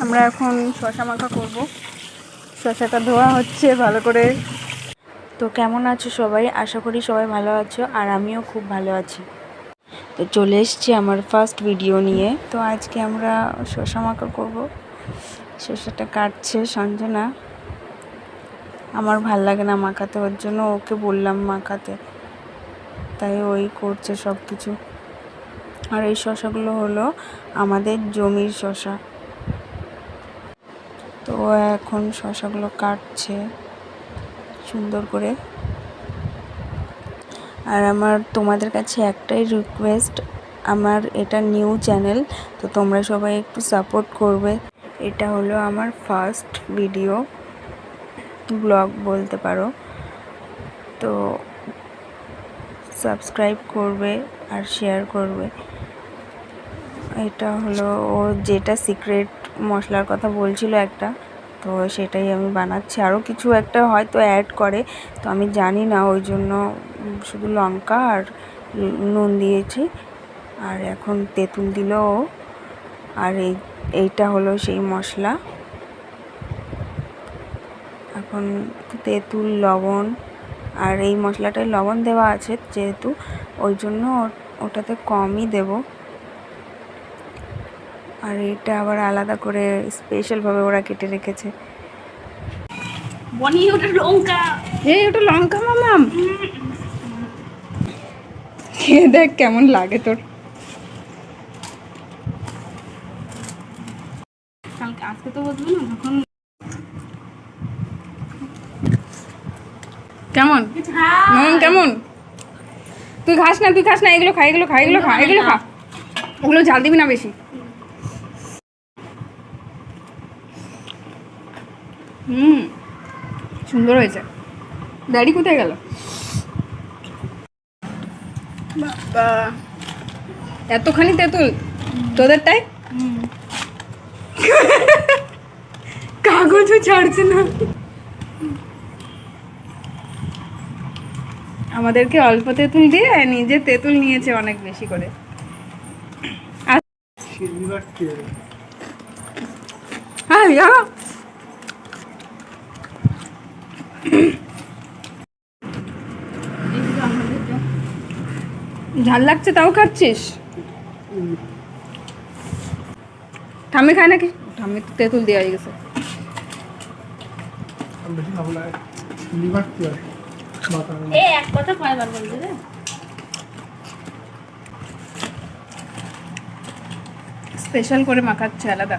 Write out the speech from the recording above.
আমরা এখন শশা মাখা করব। শশাটা ধোয়া হচ্ছে ভালো করে। তো কেমন আছো সবাই? আশা করি সবাই ভালো আছো, আর আমিও খুব ভালো আছি। তো চলে এসেছি আমার ফার্স্ট ভিডিও নিয়ে। তো আজকে আমরা শশা মাখা করব। শশাটা কাটছে সঞ্জনা। আমার ভাল লাগে না মাখাতে, ওর জন্য ওকে বললাম মাখাতে, তাই ওই করছে সব কিছু। আর এই শশাগুলো হলো আমাদের জমির শশা। তো এখন শশাগুলো কাটছে সুন্দর করে। আর আমার তোমাদের কাছে একটাই রিকোয়েস্ট, আমার এটা নিউ চ্যানেল, তো তোমরা সবাই একটু সাপোর্ট করবে। এটা হলো আমার ফার্স্ট ভিডিও, ব্লগ বলতে পারো। তো সাবস্ক্রাইব করবে আর শেয়ার করবে। এটা হলো ও যেটা সিক্রেট মশলার কথা বলছিল একটা, তো সেটাই আমি বানাচ্ছি। আরও কিছু একটা হয়তো অ্যাড করে, তো আমি জানি না, ওই জন্য শুধু লঙ্কা আর নুন দিয়েছি। আর এখন তেঁতুল দিল ও। আর এইটা হলো সেই মশলা। এখন তেঁতুল, লবণ, আর এই মশলাটায় লবণ দেওয়া আছে যেহেতু, ওই জন্য ওটাতে কমই দেব। আর এটা আবার আলাদা করে স্পেশালভাবে ওরা কেটে রেখেছে। বনি ওটা লঙ্কা, এই ওটা লঙ্কা মামাম, খেয়ে দেখ কেমন লাগে তোর। কালকে আজকে তো বলবো না যখন কেমন মামাম কেমন? তুই খাস না, তুই খাস না, এগুলো খা, এগুলো খা, এগুলো খা, এগুলো খা। ওগুলো ঝাল দিবি না বেশি। সুন্দর হয়েছে। ড্যাডি কোথায় গেল? বাবা, এতখানি তেঁতুল তোদেরটাই? কাগজও ছাড়ছে না। আমাদেরকে অল্প তেঁতুল দিয়ে নিজে তেঁতুল নিয়েছে অনেক বেশি করে। ঝাল লাগছে তাও খাচ্ছিস? ঠাম্মি খায় নাকি? ঠাম্মি তো তেঁতুল দেওয়া হয়ে গেছে। এক কথা কয়বার বলবে রে? স্পেশাল করে মাখাচ্ছে আলাদা।